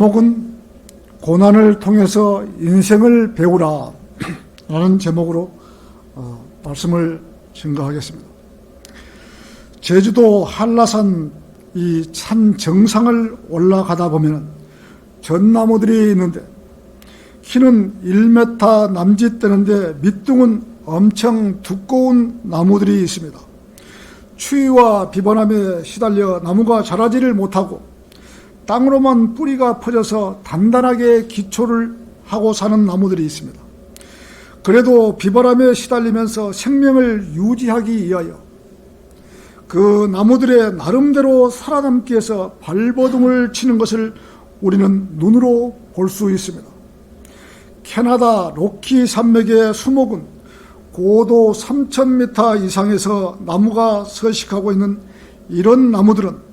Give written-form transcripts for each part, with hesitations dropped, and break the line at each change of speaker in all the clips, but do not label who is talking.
제목은 고난을 통해서 인생을 배우라 라는 제목으로 말씀을 증거하겠습니다. 제주도 한라산 이 산 정상을 올라가다 보면 전나무들이 있는데 키는 1m 남짓 되는데 밑둥은 엄청 두꺼운 나무들이 있습니다. 추위와 비바람에 시달려 나무가 자라지를 못하고 땅으로만 뿌리가 퍼져서 단단하게 기초를 하고 사는 나무들이 있습니다. 그래도 비바람에 시달리면서 생명을 유지하기 위하여 그 나무들의 나름대로 살아남기 위해서 발버둥을 치는 것을 우리는 눈으로 볼 수 있습니다. 캐나다 로키 산맥의 수목은 고도 3,000m 이상에서 나무가 서식하고 있는 이런 나무들은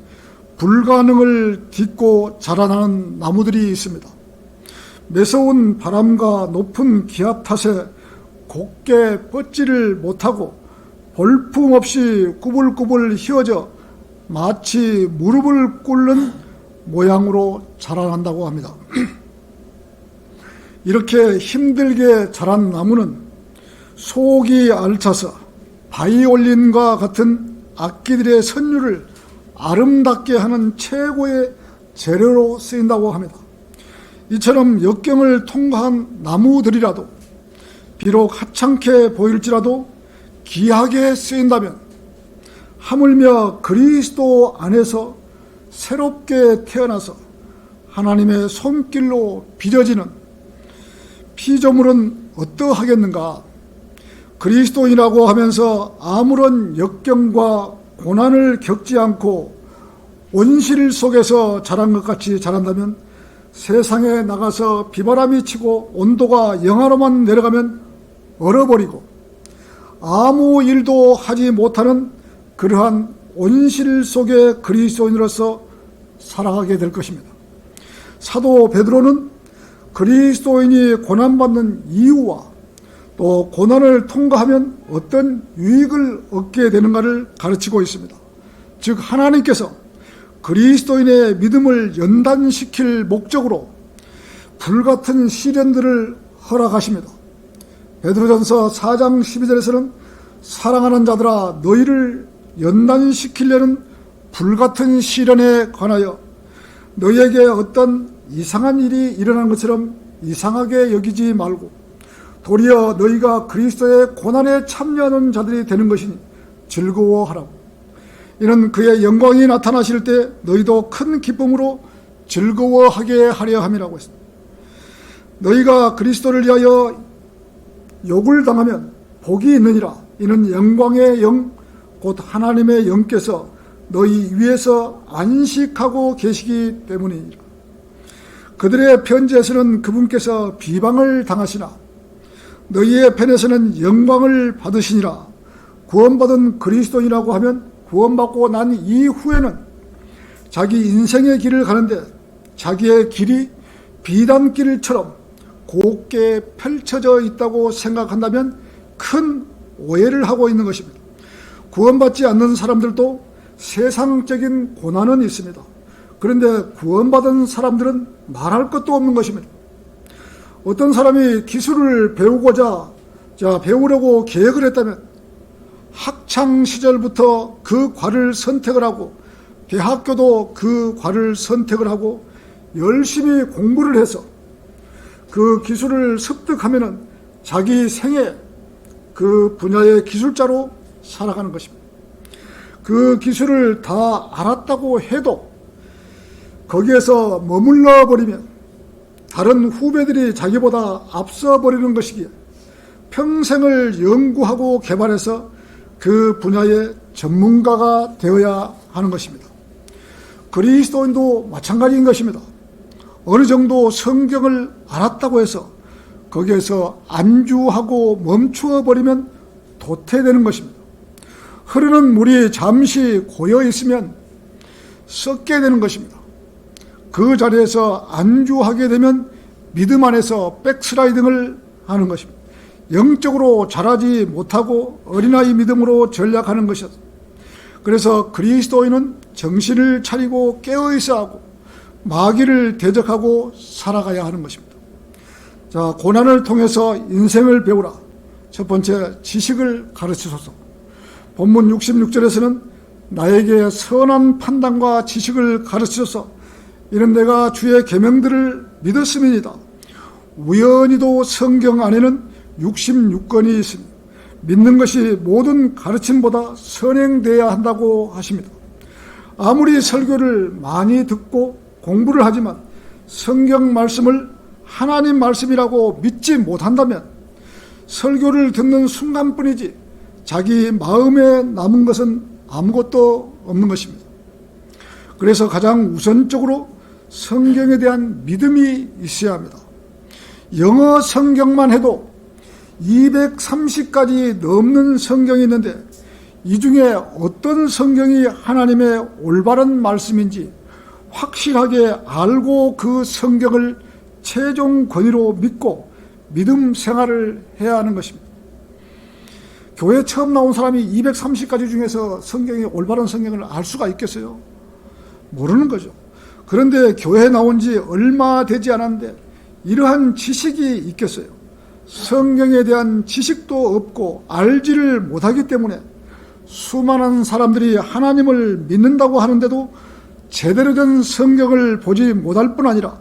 불가능을 딛고 자라나는 나무들이 있습니다. 매서운 바람과 높은 기압 탓에 곧게 뻗지를 못하고 볼품없이 꾸불꾸불 휘어져 마치 무릎을 꿇는 모양으로 자라난다고 합니다. 이렇게 힘들게 자란 나무는 속이 알차서 바이올린과 같은 악기들의 선율을 아름답게 하는 최고의 재료로 쓰인다고 합니다. 이처럼 역경을 통과한 나무들이라도 비록 하찮게 보일지라도 귀하게 쓰인다면 하물며 그리스도 안에서 새롭게 태어나서 하나님의 손길로 빚어지는 피조물은 어떠하겠는가? 그리스도인이라고 하면서 아무런 역경과 고난을 겪지 않고 온실 속에서 자란 것 같이 자란다면 세상에 나가서 비바람이 치고 온도가 영하로만 내려가면 얼어버리고 아무 일도 하지 못하는 그러한 온실 속의 그리스도인으로서 살아가게 될 것입니다. 사도 베드로는 그리스도인이 고난받는 이유와 또 고난을 통과하면 어떤 유익을 얻게 되는가를 가르치고 있습니다. 즉 하나님께서 그리스도인의 믿음을 연단시킬 목적으로 불같은 시련들을 허락하십니다. 베드로전서 4장 12절에서는 사랑하는 자들아 너희를 연단시키려는 불같은 시련에 관하여 너희에게 어떤 이상한 일이 일어난 것처럼 이상하게 여기지 말고 도리어 너희가 그리스도의 고난에 참여하는 자들이 되는 것이니 즐거워하라고. 이는 그의 영광이 나타나실 때 너희도 큰 기쁨으로 즐거워하게 하려 함이라고 했습니다. 너희가 그리스도를 위하여 욕을 당하면 복이 있느니라. 이는 영광의 영 곧 하나님의 영께서 너희 위에서 안식하고 계시기 때문이니라. 그들의 편지에서는 그분께서 비방을 당하시나 너희의 편에서는 영광을 받으시니라. 구원받은 그리스도인이라고 하면 구원받고 난 이후에는 자기 인생의 길을 가는데 자기의 길이 비단길처럼 곱게 펼쳐져 있다고 생각한다면 큰 오해를 하고 있는 것입니다. 구원받지 않는 사람들도 세상적인 고난은 있습니다. 그런데 구원받은 사람들은 말할 것도 없는 것입니다. 어떤 사람이 기술을 배우려고 계획을 했다면 학창 시절부터 그 과를 선택을 하고 대학교도 그 과를 선택을 하고 열심히 공부를 해서 그 기술을 습득하면은 자기 생애 그 분야의 기술자로 살아가는 것입니다. 그 기술을 다 알았다고 해도 거기에서 머물러 버리면 다른 후배들이 자기보다 앞서 버리는 것이기에 평생을 연구하고 개발해서 그 분야의 전문가가 되어야 하는 것입니다. 그리스도인도 마찬가지인 것입니다. 어느 정도 성경을 알았다고 해서 거기에서 안주하고 멈추어 버리면 도태되는 것입니다. 흐르는 물이 잠시 고여 있으면 썩게 되는 것입니다. 그 자리에서 안주하게 되면 믿음 안에서 백스라이딩을 하는 것입니다. 영적으로 자라지 못하고 어린아이 믿음으로 전락하는 것이었습니다. 그래서 그리스도인은 정신을 차리고 깨어있어야 하고 마귀를 대적하고 살아가야 하는 것입니다. 자, 고난을 통해서 인생을 배우라. 첫 번째, 지식을 가르치소서. 본문 66절에서는 나에게 선한 판단과 지식을 가르치소서. 이는 내가 주의 계명들을 믿었음이니이다. 우연히도 성경 안에는 66권이 있으니 믿는 것이 모든 가르침보다 선행되어야 한다고 하십니다. 아무리 설교를 많이 듣고 공부를 하지만 성경 말씀을 하나님 말씀이라고 믿지 못한다면 설교를 듣는 순간뿐이지 자기 마음에 남은 것은 아무것도 없는 것입니다. 그래서 가장 우선적으로 성경에 대한 믿음이 있어야 합니다. 영어 성경만 해도 230가지 넘는 성경이 있는데 이 중에 어떤 성경이 하나님의 올바른 말씀인지 확실하게 알고 그 성경을 최종 권위로 믿고 믿음 생활을 해야 하는 것입니다. 교회 처음 나온 사람이 230가지 중에서 성경이 올바른 성경을 알 수가 있겠어요? 모르는 거죠. 그런데 교회에 나온 지 얼마 되지 않았는데 이러한 지식이 있겠어요? 성경에 대한 지식도 없고 알지를 못하기 때문에 수많은 사람들이 하나님을 믿는다고 하는데도 제대로 된 성경을 보지 못할 뿐 아니라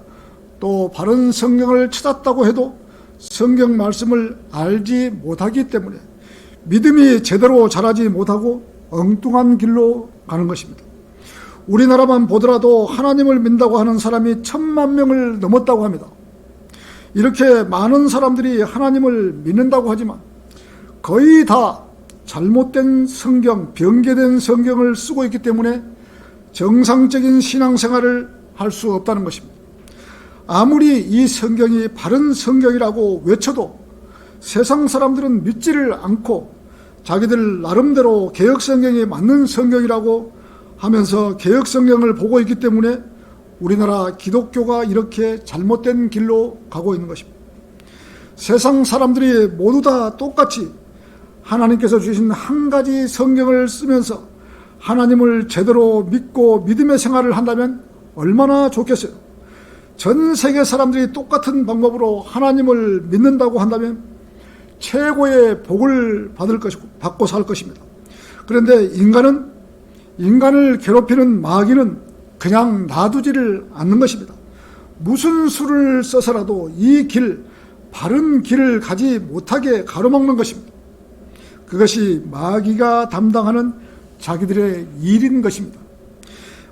또 바른 성경을 찾았다고 해도 성경 말씀을 알지 못하기 때문에 믿음이 제대로 자라지 못하고 엉뚱한 길로 가는 것입니다. 우리나라만 보더라도 하나님을 믿는다고 하는 사람이 1000만 명을 넘었다고 합니다. 이렇게 많은 사람들이 하나님을 믿는다고 하지만 거의 다 잘못된 성경, 변개된 성경을 쓰고 있기 때문에 정상적인 신앙생활을 할 수 없다는 것입니다. 아무리 이 성경이 바른 성경이라고 외쳐도 세상 사람들은 믿지를 않고 자기들 나름대로 개혁성경에 맞는 성경이라고 하면서 개혁성경을 보고 있기 때문에 우리나라 기독교가 이렇게 잘못된 길로 가고 있는 것입니다. 세상 사람들이 모두 다 똑같이 하나님께서 주신 한 가지 성경을 쓰면서 하나님을 제대로 믿고 믿음의 생활을 한다면 얼마나 좋겠어요. 전 세계 사람들이 똑같은 방법으로 하나님을 믿는다고 한다면 최고의 복을 받고 살 것입니다. 그런데 인간을 괴롭히는 마귀는 그냥 놔두지를 않는 것입니다. 무슨 수를 써서라도 이 바른 길을 가지 못하게 가로막는 것입니다. 그것이 마귀가 담당하는 자기들의 일인 것입니다.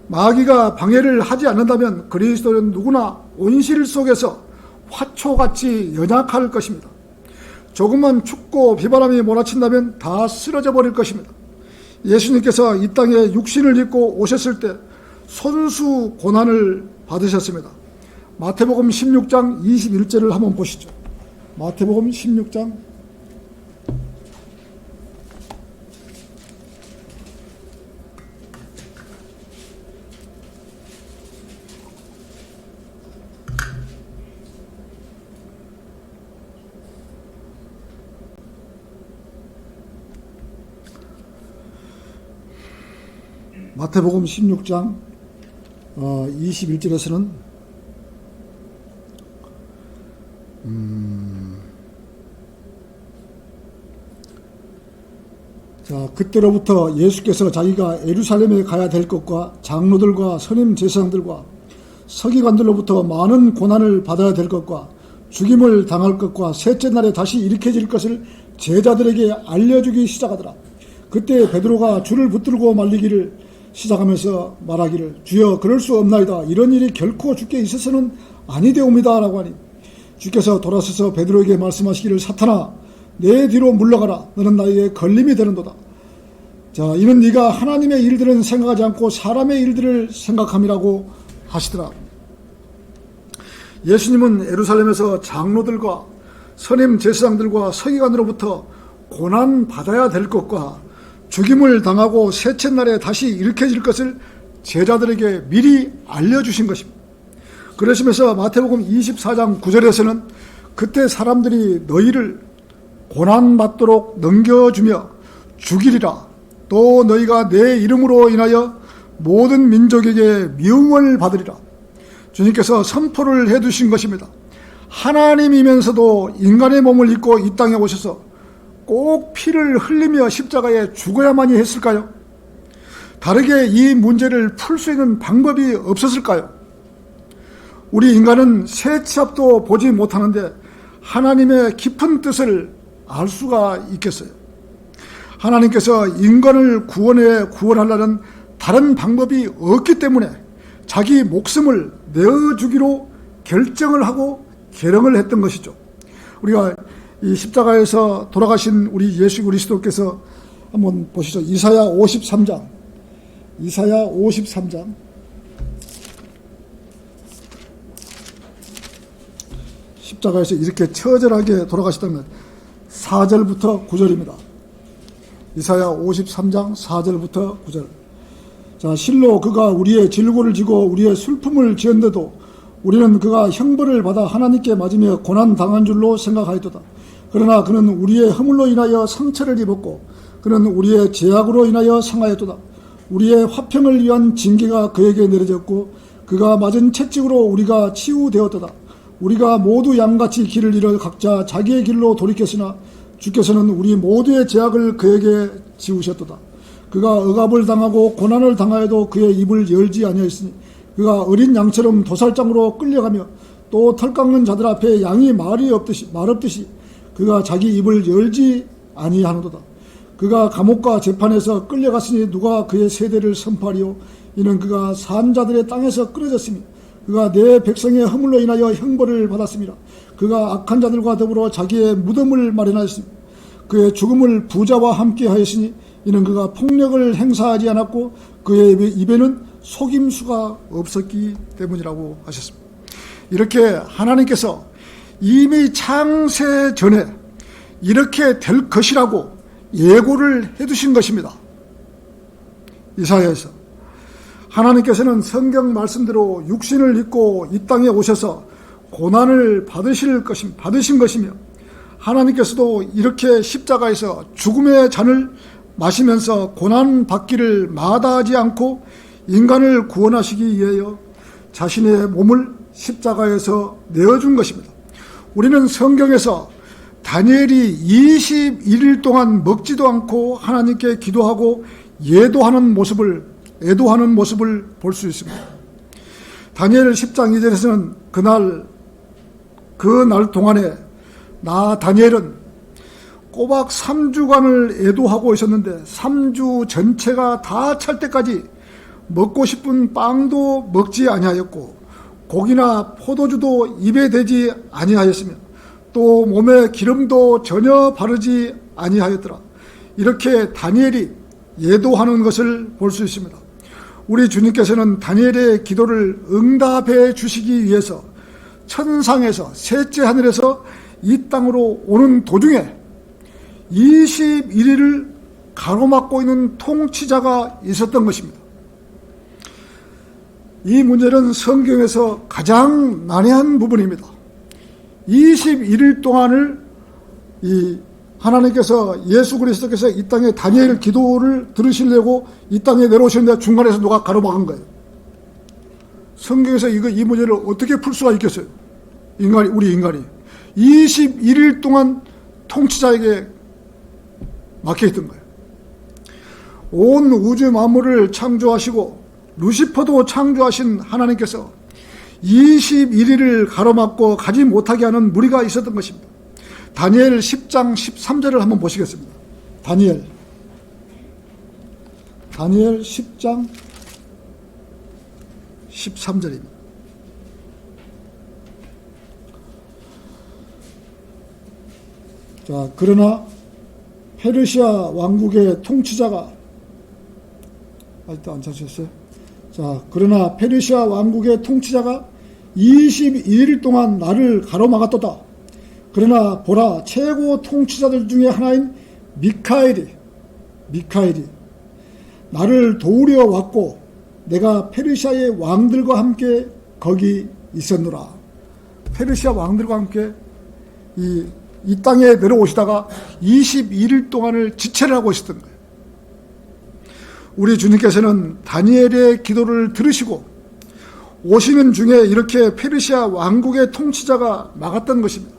마귀가 방해를 하지 않는다면 그리스도는 누구나 온실 속에서 화초같이 연약할 것입니다. 조금만 춥고 비바람이 몰아친다면 다 쓰러져 버릴 것입니다. 예수님께서 이 땅에 육신을 입고 오셨을 때 손수 고난을 받으셨습니다. 마태복음 16장 21절을 한번 보시죠. 마태복음 16장 마태복음 16장 21절에서는 그때로부터 예수께서 자기가 예루살렘에 가야 될 것과 장로들과 선임 제사장들과 서기관들로부터 많은 고난을 받아야 될 것과 죽임을 당할 것과 셋째 날에 다시 일으켜질 것을 제자들에게 알려주기 시작하더라. 그때 베드로가 주를 붙들고 말리기를 시작하면서 말하기를 주여 그럴 수 없나이다. 이런 일이 결코 주께 있어서는 아니되옵니다 라고 하니 주께서 돌아서서 베드로에게 말씀하시기를 사탄아 내 뒤로 물러가라. 너는 나에게 걸림이 되는도다. 자, 이는 네가 하나님의 일들은 생각하지 않고 사람의 일들을 생각함이라고 하시더라. 예수님은 예루살렘에서 장로들과 선임 제사장들과 서기관으로부터 고난 받아야 될 것과 죽임을 당하고 셋째 날에 다시 일으켜질 것을 제자들에게 미리 알려주신 것입니다. 그러시면서 마태복음 24장 9절에서는 그때 사람들이 너희를 고난받도록 넘겨주며 죽이리라. 또 너희가 내 이름으로 인하여 모든 민족에게 미움을 받으리라. 주님께서 선포를 해두신 것입니다. 하나님이면서도 인간의 몸을 입고 이 땅에 오셔서 꼭 피를 흘리며 십자가에 죽어야만이 했을까요? 다르게 이 문제를 풀 수 있는 방법이 없었을까요? 우리 인간은 새치압도 보지 못하는데 하나님의 깊은 뜻을 알 수가 있겠어요? 하나님께서 인간을 구원하려는 다른 방법이 없기 때문에 자기 목숨을 내어주기로 결정을 하고 결정을 했던 것이죠. 우리가 이 십자가에서 돌아가신 우리 예수 그리스도께서 한번 보시죠. 이사야 53장 십자가에서 이렇게 처절하게 돌아가셨다면 4절부터 9절입니다. 이사야 53장 4절부터 9절. 자, 실로 그가 우리의 질고를 지고 우리의 슬픔을 지었는데도 우리는 그가 형벌을 받아 하나님께 맞으며 고난당한 줄로 생각하였도다. 그러나 그는 우리의 허물로 인하여 상처를 입었고 그는 우리의 죄악으로 인하여 상하였도다. 우리의 화평을 위한 징계가 그에게 내려졌고 그가 맞은 채찍으로 우리가 치유되었도다. 우리가 모두 양같이 길을 잃어 각자 자기의 길로 돌이켰으나 주께서는 우리 모두의 죄악을 그에게 지우셨도다. 그가 억압을 당하고 고난을 당하여도 그의 입을 열지 아니하였으니 그가 어린 양처럼 도살장으로 끌려가며 또 털 깎는 자들 앞에 양이 말 없듯이 그가 자기 입을 열지 아니하노도다. 그가 감옥과 재판에서 끌려갔으니 누가 그의 세대를 선포하리요? 이는 그가 산 자들의 땅에서 끊어졌으며 그가 내 백성의 허물로 인하여 형벌을 받았습니다. 그가 악한 자들과 더불어 자기의 무덤을 마련하였으며 그의 죽음을 부자와 함께 하였으니 이는 그가 폭력을 행사하지 않았고 그의 입에는 속임수가 없었기 때문이라고 하셨습니다. 이렇게 하나님께서 이미 창세 전에 이렇게 될 것이라고 예고를 해두신 것입니다. 이사야에서 하나님께서는 성경 말씀대로 육신을 입고 이 땅에 오셔서 고난을 받으신 것이며 하나님께서도 이렇게 십자가에서 죽음의 잔을 마시면서 고난 받기를 마다하지 않고 인간을 구원하시기 위하여 자신의 몸을 십자가에서 내어준 것입니다. 우리는 성경에서 다니엘이 21일 동안 먹지도 않고 하나님께 기도하고 애도하는 모습을 볼 수 있습니다. 다니엘 10장 2절에서는 그날 동안에 나 다니엘은 꼬박 3주간을 애도하고 있었는데 3주 전체가 다 찰 때까지 먹고 싶은 빵도 먹지 아니하였고 고기나 포도주도 입에 대지 아니하였으며 또 몸에 기름도 전혀 바르지 아니하였더라. 이렇게 다니엘이 애도하는 것을 볼 수 있습니다. 우리 주님께서는 다니엘의 기도를 응답해 주시기 위해서 천상에서 셋째 하늘에서 이 땅으로 오는 도중에 21일을 가로막고 있는 통치자가 있었던 것입니다. 이 문제는 성경에서 가장 난해한 부분입니다. 21일 동안을 하나님께서 예수 그리스도께서 이 땅에 다니엘 기도를 들으시려고 이 땅에 내려오셨는데 중간에서 누가 가로막은 거예요. 성경에서 이 문제를 어떻게 풀 수가 있겠어요? 우리 인간이 21일 동안 통치자에게 막혀있던 거예요. 온 우주 만물을 창조하시고 루시퍼도 창조하신 하나님께서 21일을 가로막고 가지 못하게 하는 무리가 있었던 것입니다. 다니엘 10장 13절을 한번 보시겠습니다. 다니엘 10장 13절입니다. 자, 그러나 페르시아 왕국의 통치자가 아직도 안 찾으셨어요? 자, 그러나 페르시아 왕국의 통치자가 21일 동안 나를 가로막았도다. 그러나 보라, 최고 통치자들 중에 하나인 미카엘이 나를 도우려 왔고 내가 페르시아의 왕들과 함께 거기 있었노라. 페르시아 왕들과 함께 이 땅에 내려오시다가 21일 동안을 지체를 하고 있었던 거예요. 우리 주님께서는 다니엘의 기도를 들으시고 오시는 중에 이렇게 페르시아 왕국의 통치자가 막았던 것입니다.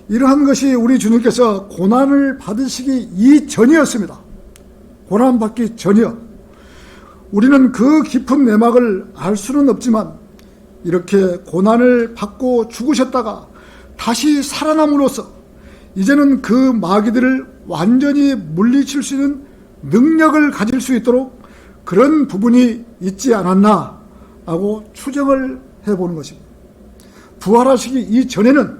이러한 것이 우리 주님께서 고난을 받으시기 이전이었습니다. 고난받기 전이요. 우리는 그 깊은 내막을 알 수는 없지만 이렇게 고난을 받고 죽으셨다가 다시 살아남으로써 이제는 그 마귀들을 완전히 물리칠 수 있는 능력을 가질 수 있도록 그런 부분이 있지 않았나 하고 추정을 해보는 것입니다. 부활하시기 이전에는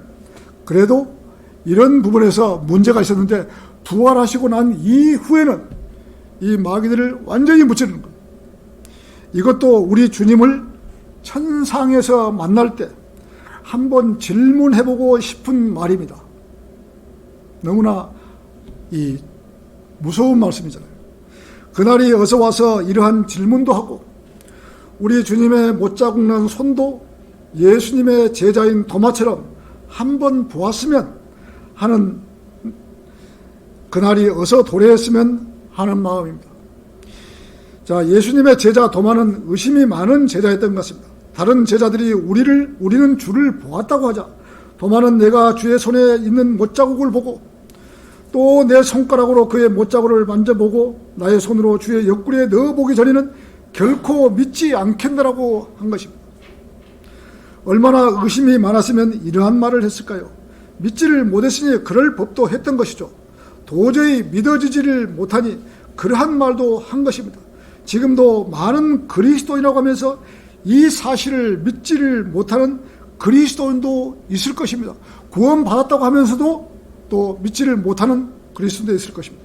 그래도 이런 부분에서 문제가 있었는데 부활하시고 난 이후에는 이 마귀들을 완전히 무찌르는 것. 이것도 우리 주님을 천상에서 만날 때 한번 질문해보고 싶은 말입니다. 너무나 이 무서운 말씀이잖아요. 그날이 어서 와서 이러한 질문도 하고 우리 주님의 못자국 난 손도 예수님의 제자인 도마처럼 한번 보았으면 하는 그날이 어서 도래했으면 하는 마음입니다. 자, 예수님의 제자 도마는 의심이 많은 제자였던 것 같습니다. 다른 제자들이 우리는 주를 보았다고 하자 도마는 내가 주의 손에 있는 못자국을 보고 또 내 손가락으로 그의 못자국을 만져보고 나의 손으로 주의 옆구리에 넣어보기 전에는 결코 믿지 않겠느라고 한 것입니다. 얼마나 의심이 많았으면 이러한 말을 했을까요? 믿지를 못했으니 그럴 법도 했던 것이죠. 도저히 믿어지지를 못하니 그러한 말도 한 것입니다. 지금도 많은 그리스도인이라고 하면서 이 사실을 믿지를 못하는 그리스도인도 있을 것입니다. 구원받았다고 하면서도 또 믿지를 못하는 그리스도인도 있을 것입니다.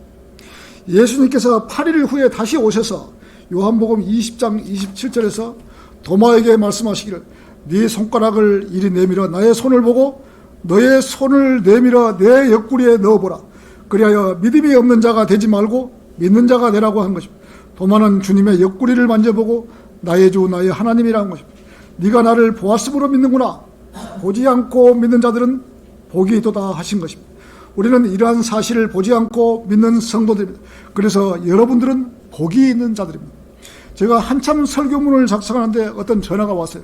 예수님께서 8일 후에 다시 오셔서 요한복음 20장 27절에서 도마에게 말씀하시기를 네 손가락을 이리 내밀어 나의 손을 보고 너의 손을 내밀어 내 옆구리에 넣어보라. 그리하여 믿음이 없는 자가 되지 말고 믿는 자가 되라고 한 것입니다. 도마는 주님의 옆구리를 만져보고 나의 주 나의 하나님이라는 것입니다. 네가 나를 보았으므로 믿는구나. 보지 않고 믿는 자들은 복이 있도다 하신 것입니다. 우리는 이러한 사실을 보지 않고 믿는 성도들입니다. 그래서 여러분들은 복이 있는 자들입니다. 제가 한참 설교문을 작성하는데 어떤 전화가 왔어요.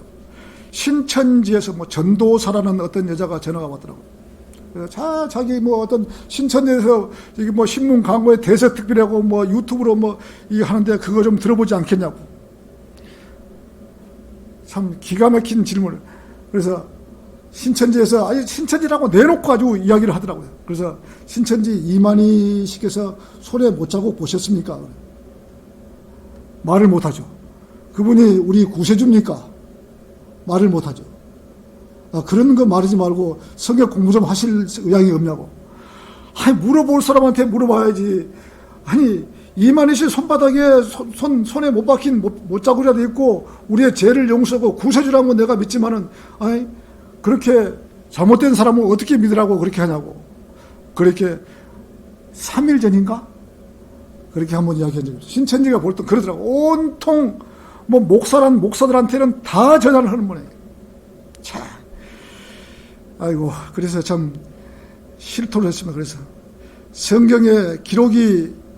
신천지에서 전도사라는 어떤 여자가 전화가 왔더라고요. 그래서 자기 어떤 신천지에서 이게 신문 광고에 대서특필하고 유튜브로 이 하는데 그거 좀 들어보지 않겠냐고. 참 기가 막힌 질문을. 그래서 신천지에서 신천지라고 내놓고 아주 이야기를 하더라고요. 그래서 신천지 이만희 씨께서 손에 못자국 보셨습니까? 말을 못하죠. 그분이 우리 구세주입니까? 말을 못하죠. 그런 거 말하지 말고 성경 공부 좀 하실 의향이 없냐고. 물어볼 사람한테 물어봐야지. 이만희 씨 손바닥에 손에 못 박힌 못자국이라도 있고 우리의 죄를 용서하고 구세주라는 건 내가 믿지만은 그렇게 잘못된 사람을 어떻게 믿으라고 그렇게 하냐고. 그렇게 3일 전인가? 그렇게 한번 이야기한 적이 있어요. 신천지가 볼 때 그러더라고. 온통 목사들한테는 다 전화를 하는 분이에요. 참. 그래서 참 실토를 했습니다. 그래서 성경에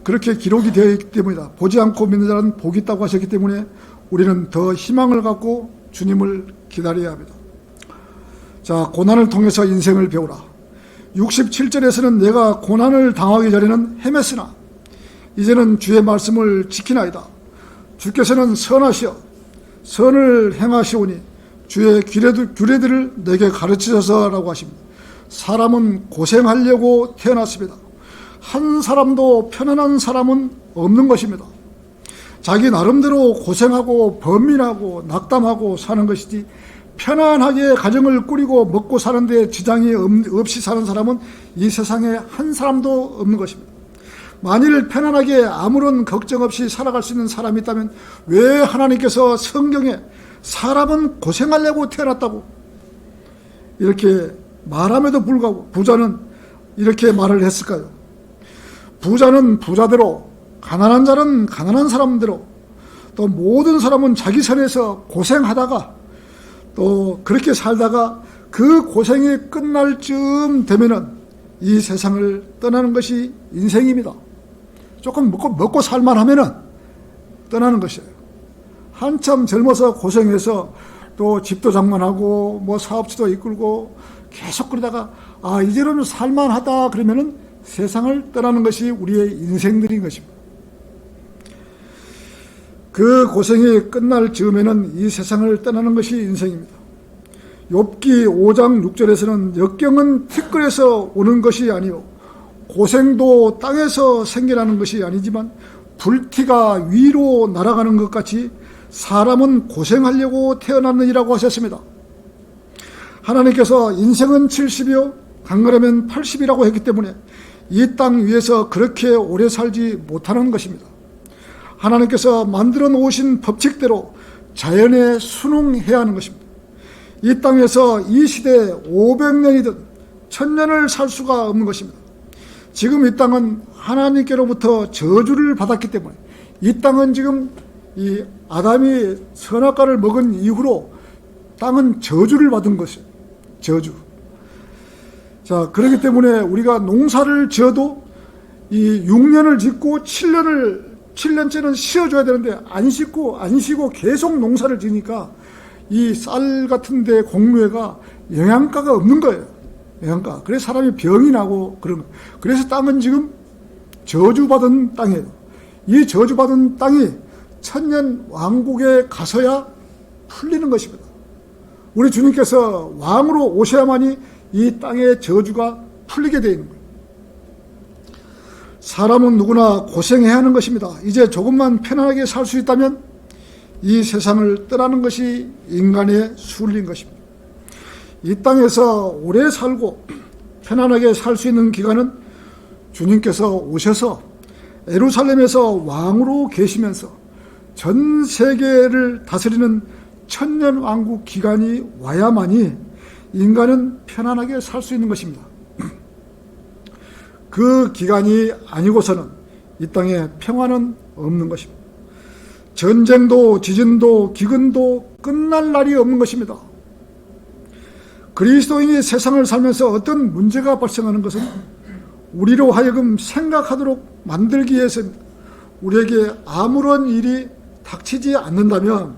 그렇게 기록이 되어 있기 때문이다. 보지 않고 믿는 자는 복이 있다고 하셨기 때문에 우리는 더 희망을 갖고 주님을 기다려야 합니다. 자, 고난을 통해서 인생을 배우라. 67절에서는 내가 고난을 당하기 전에는 헤맸으나 이제는 주의 말씀을 지키나이다. 주께서는 선하시어 선을 행하시오니 주의 규례들을 내게 가르치셔서라고 하십니다. 사람은 고생하려고 태어났습니다. 한 사람도 편안한 사람은 없는 것입니다. 자기 나름대로 고생하고 범민하고 낙담하고 사는 것이지 편안하게 가정을 꾸리고 먹고 사는데 지장이 없이 사는 사람은 이 세상에 한 사람도 없는 것입니다. 만일 편안하게 아무런 걱정 없이 살아갈 수 있는 사람이 있다면 왜 하나님께서 성경에 사람은 고생하려고 태어났다고 이렇게 말함에도 불구하고 부자는 이렇게 말을 했을까요? 부자는 부자대로, 가난한 자는 가난한 사람대로, 또 모든 사람은 자기 선에서 고생하다가 또 그렇게 살다가 그 고생이 끝날 쯤 되면은 이 세상을 떠나는 것이 인생입니다. 조금 먹고 살만하면은 떠나는 것이에요. 한참 젊어서 고생해서 또 집도 장만하고 뭐 사업체도 이끌고 계속 그러다가 이제는 살만하다 그러면은 세상을 떠나는 것이 우리의 인생들인 것입니다. 그 고생이 끝날 즈음에는 이 세상을 떠나는 것이 인생입니다. 욥기 5장 6절에서는 역경은 티끌에서 오는 것이 아니요 고생도 땅에서 생겨나는 것이 아니지만 불티가 위로 날아가는 것 같이 사람은 고생하려고 태어났느니라고 하셨습니다. 하나님께서 인생은 70이요 강건하면 80이라고 했기 때문에 이 땅 위에서 그렇게 오래 살지 못하는 것입니다. 하나님께서 만들어 놓으신 법칙대로 자연에 순응해야 하는 것입니다. 이 땅에서 이 시대에 500년이든 1000년을 살 수가 없는 것입니다. 지금 이 땅은 하나님께로부터 저주를 받았기 때문에 이 땅은 지금 이 아담이 선악과를 먹은 이후로 땅은 저주를 받은 것이에요. 저주. 자, 그렇기 때문에 우리가 농사를 지어도 이 6년을 짓고 7년째는 쉬어줘야 되는데 안 쉬고 계속 농사를 지니까 이 쌀 같은 데 공무회가 영양가가 없는 거예요. 영양가. 그래서 사람이 병이 나고 그런 거예요. 그래서 땅은 지금 저주받은 땅이에요. 이 저주받은 땅이 천년 왕국에 가서야 풀리는 것입니다. 우리 주님께서 왕으로 오셔야만이 이 땅의 저주가 풀리게 되어 있는 거예요. 사람은 누구나 고생해야 하는 것입니다. 이제 조금만 편안하게 살 수 있다면 이 세상을 떠나는 것이 인간의 순리인 것입니다. 이 땅에서 오래 살고 편안하게 살 수 있는 기간은 주님께서 오셔서 예루살렘에서 왕으로 계시면서 전 세계를 다스리는 천년왕국 기간이 와야만이 인간은 편안하게 살 수 있는 것입니다. 그 기간이 아니고서는 이 땅에 평화는 없는 것입니다. 전쟁도 지진도 기근도 끝날 날이 없는 것입니다. 그리스도인이 세상을 살면서 어떤 문제가 발생하는 것은 우리로 하여금 생각하도록 만들기 위해서입니다. 우리에게 아무런 일이 닥치지 않는다면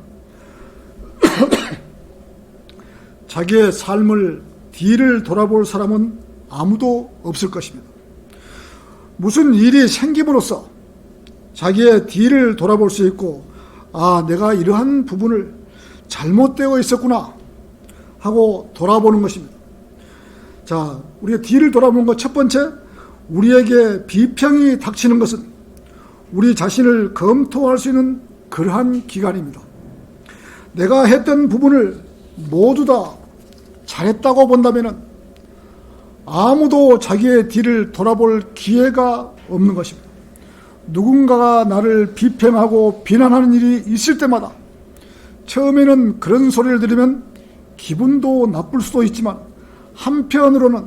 자기의 삶을 뒤를 돌아볼 사람은 아무도 없을 것입니다. 무슨 일이 생김으로써 자기의 뒤를 돌아볼 수 있고 내가 이러한 부분을 잘못되어 있었구나 하고 돌아보는 것입니다. 자, 우리가 뒤를 돌아보는 것 첫 번째, 우리에게 비평이 닥치는 것은 우리 자신을 검토할 수 있는 그러한 기간입니다. 내가 했던 부분을 모두 다 잘했다고 본다면 아무도 자기의 뒤를 돌아볼 기회가 없는 것입니다. 누군가가 나를 비평하고 비난하는 일이 있을 때마다 처음에는 그런 소리를 들으면 기분도 나쁠 수도 있지만 한편으로는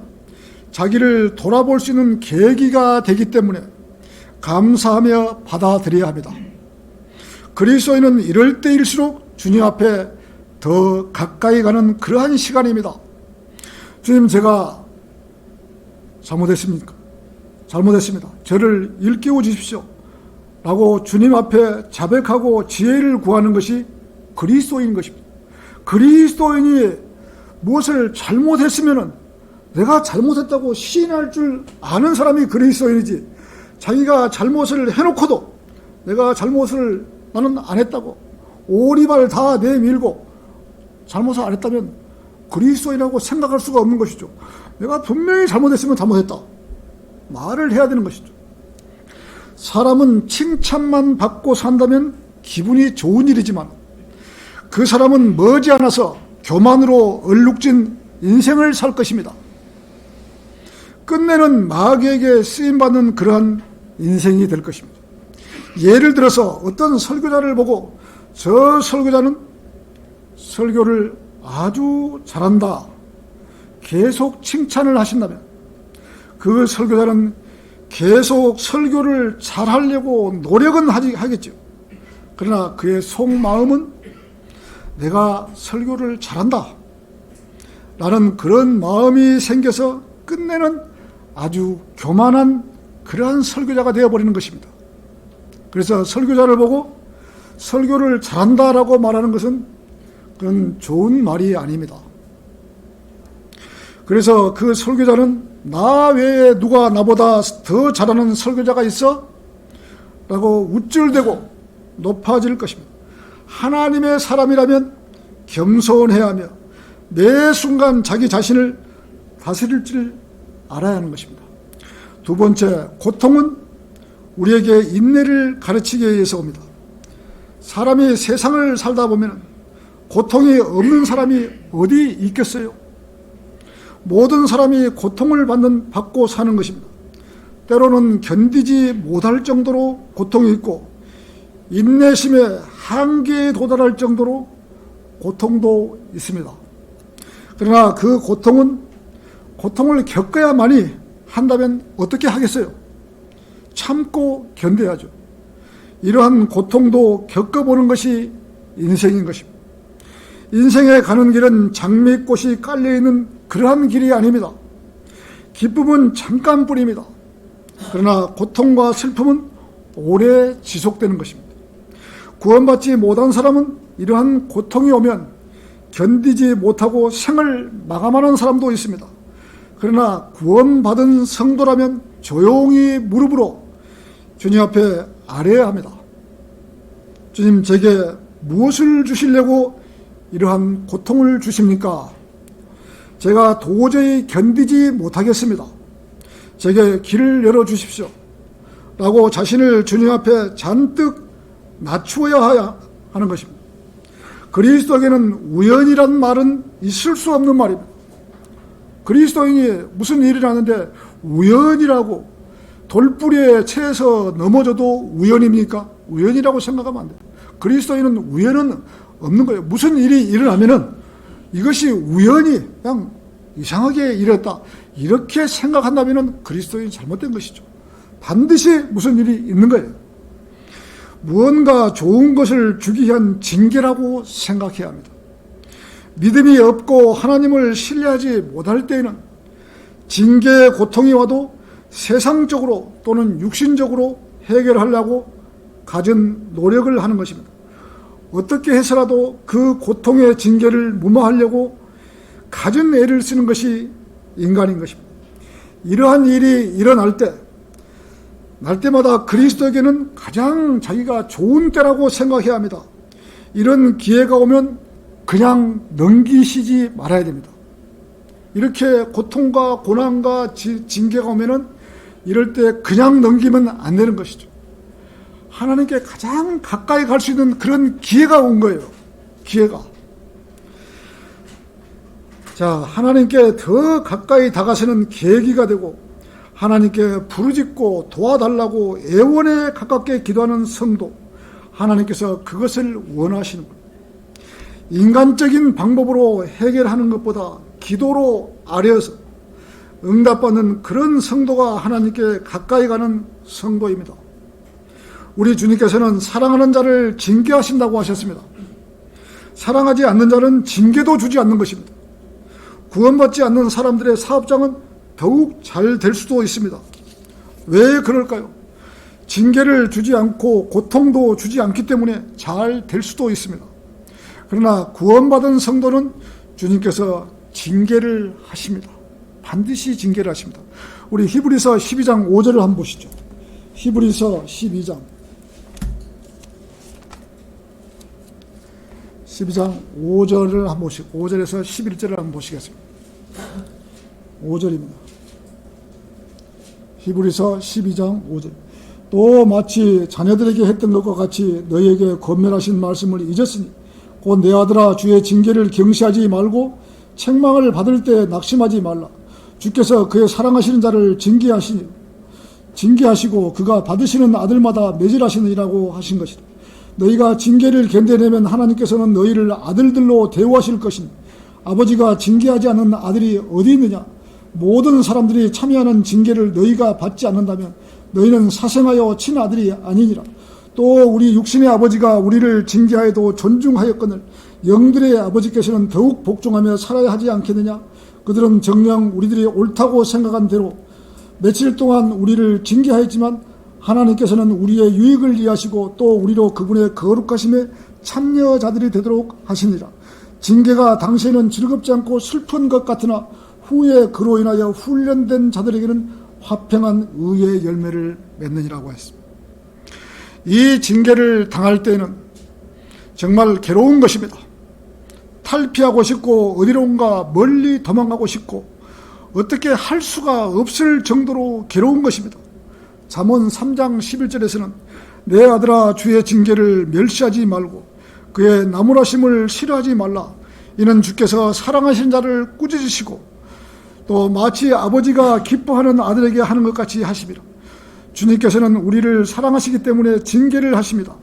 자기를 돌아볼 수 있는 계기가 되기 때문에 감사하며 받아들여야 합니다. 그리스도인은 이럴 때일수록 주님 앞에 더 가까이 가는 그러한 시간입니다. 주님, 제가 잘못했습니까? 잘못했습니다. 저를 일깨워 주십시오. 라고 주님 앞에 자백하고 지혜를 구하는 것이 그리스도인인 것입니다. 그리스도인이 무엇을 잘못했으면 내가 잘못했다고 시인할 줄 아는 사람이 그리스도인이지, 자기가 잘못을 해놓고도 내가 잘못을 나는 안 했다고 오리발 다 내밀고 잘못을 안 했다면 그리스도인이라고 생각할 수가 없는 것이죠. 내가 분명히 잘못했으면 잘못했다 말을 해야 되는 것이죠. 사람은 칭찬만 받고 산다면 기분이 좋은 일이지만 그 사람은 머지않아서 교만으로 얼룩진 인생을 살 것입니다. 끝내는 마귀에게 쓰임받는 그러한 인생이 될 것입니다. 예를 들어서 어떤 설교자를 보고 저 설교자는 설교를 아주 잘한다 계속 칭찬을 하신다면 그 설교자는 계속 설교를 잘하려고 노력은 하겠죠. 그러나 그의 속마음은 내가 설교를 잘한다 라는 그런 마음이 생겨서 끝내는 아주 교만한 그러한 설교자가 되어버리는 것입니다. 그래서 설교자를 보고 설교를 잘한다라고 말하는 것은 그건 좋은 말이 아닙니다. 그래서 그 설교자는 나 외에 누가 나보다 더 잘하는 설교자가 있어? 라고 우쭐대고 높아질 것입니다. 하나님의 사람이라면 겸손해야 하며 매 순간 자기 자신을 다스릴 줄 알아야 하는 것입니다. 두 번째, 고통은 우리에게 인내를 가르치기 위해서 옵니다. 사람이 세상을 살다 보면 고통이 없는 사람이 어디 있겠어요? 모든 사람이 고통을 받고 사는 것입니다. 때로는 견디지 못할 정도로 고통이 있고 인내심의 한계에 도달할 정도로 고통도 있습니다. 그러나 그 고통을 겪어야만이 한다면 어떻게 하겠어요? 참고 견뎌야죠. 이러한 고통도 겪어보는 것이 인생인 것입니다. 인생에 가는 길은 장미꽃이 깔려있는 그러한 길이 아닙니다. 기쁨은 잠깐뿐입니다. 그러나 고통과 슬픔은 오래 지속되는 것입니다. 구원받지 못한 사람은 이러한 고통이 오면 견디지 못하고 생을 마감하는 사람도 있습니다. 그러나 구원받은 성도라면 조용히 무릎으로 주님 앞에 아뢰야 합니다. 주님, 제게 무엇을 주시려고 이러한 고통을 주십니까? 제가 도저히 견디지 못하겠습니다. 제게 길을 열어주십시오. 라고 자신을 주님 앞에 잔뜩 낮추어야 하는 것입니다. 그리스도에게는 우연이란 말은 있을 수 없는 말입니다. 그리스도인이 무슨 일이 나는데 우연이라고 돌뿌리에 채에서 넘어져도 우연입니까? 우연이라고 생각하면 안 돼요. 그리스도인은 우연은 없는 거예요. 무슨 일이 일어나면은 이것이 우연히 그냥 이상하게 일었다 이렇게 생각한다면은 그리스도인이 잘못된 것이죠. 반드시 무슨 일이 있는 거예요. 무언가 좋은 것을 주기 위한 징계라고 생각해야 합니다. 믿음이 없고 하나님을 신뢰하지 못할 때에는 징계의 고통이 와도 세상적으로 또는 육신적으로 해결하려고 갖은 노력을 하는 것입니다. 어떻게 해서라도 그 고통의 징계를 무마하려고 갖은 애를 쓰는 것이 인간인 것입니다. 이러한 일이 일어날 때마다 그리스도에게는 가장 자기가 좋은 때라고 생각해야 합니다. 이런 기회가 오면 그냥 넘기시지 말아야 됩니다. 이렇게 고통과 고난과 징계가 오면은 이럴 때 그냥 넘기면 안 되는 것이죠. 하나님께 가장 가까이 갈 수 있는 그런 기회가 온 거예요. 기회가. 자, 하나님께 더 가까이 다가서는 계기가 되고 하나님께 부르짖고 도와달라고 애원에 가깝게 기도하는 성도, 하나님께서 그것을 원하시는 거예요. 인간적인 방법으로 해결하는 것보다 기도로 아뢰어서 응답받는 그런 성도가 하나님께 가까이 가는 성도입니다. 우리 주님께서는 사랑하는 자를 징계하신다고 하셨습니다. 사랑하지 않는 자는 징계도 주지 않는 것입니다. 구원받지 않는 사람들의 사업장은 더욱 잘 될 수도 있습니다. 왜 그럴까요? 징계를 주지 않고 고통도 주지 않기 때문에 잘 될 수도 있습니다. 그러나 구원받은 성도는 주님께서 징계를 하십니다. 반드시 징계를 하십니다. 우리 히브리서 12장 5절을 한번 보시죠. 히브리서 12장 5절을 한번 보시고 5절에서 11절을 한번 보시겠습니다. 5절입니다. 히브리서 12장 5절. 또 마치 자녀들에게 했던 것과 같이 너희에게 권면하신 말씀을 잊었으니 곧 내 아들아 주의 징계를 경시하지 말고 책망을 받을 때 낙심하지 말라. 주께서 그의 사랑하시는 자를 징계하시고 그가 받으시는 아들마다 매질하시느니라고 하신 것이다. 너희가 징계를 견뎌내면 하나님께서는 너희를 아들들로 대우하실 것이니 아버지가 징계하지 않는 아들이 어디 있느냐. 모든 사람들이 참여하는 징계를 너희가 받지 않는다면 너희는 사생하여 친아들이 아니니라. 또 우리 육신의 아버지가 우리를 징계하여도 존중하였거늘 영들의 아버지께서는 더욱 복종하며 살아야 하지 않겠느냐. 그들은 정녕 우리들이 옳다고 생각한 대로 며칠 동안 우리를 징계하였지만 하나님께서는 우리의 유익을 위하시고 또 우리로 그분의 거룩하심에 참여자들이 되도록 하시니라. 징계가 당시에는 즐겁지 않고 슬픈 것 같으나 후에 그로 인하여 훈련된 자들에게는 화평한 의의 열매를 맺느니라고 했습니다. 이 징계를 당할 때에는 정말 괴로운 것입니다. 탈피하고 싶고 어디론가 멀리 도망가고 싶고 어떻게 할 수가 없을 정도로 괴로운 것입니다. 잠언 3장 11절에서는 내 아들아 주의 징계를 멸시하지 말고 그의 나무라심을 싫어하지 말라. 이는 주께서 사랑하신 자를 꾸짖으시고 또 마치 아버지가 기뻐하는 아들에게 하는 것 같이 하십니다. 주님께서는 우리를 사랑하시기 때문에 징계를 하십니다.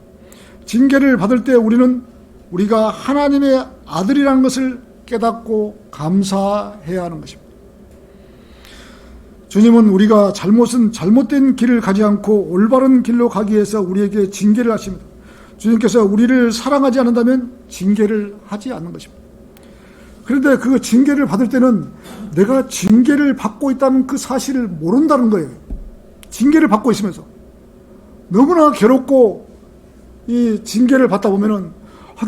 징계를 받을 때 우리는 우리가 하나님의 아들이라는 것을 깨닫고 감사해야 하는 것입니다. 주님은 우리가 잘못된 길을 가지 않고 올바른 길로 가기 위해서 우리에게 징계를 하십니다. 주님께서 우리를 사랑하지 않는다면 징계를 하지 않는 것입니다. 그런데 그 징계를 받을 때는 내가 징계를 받고 있다는 그 사실을 모른다는 거예요. 징계를 받고 있으면서 너무나 괴롭고 이 징계를 받다 보면은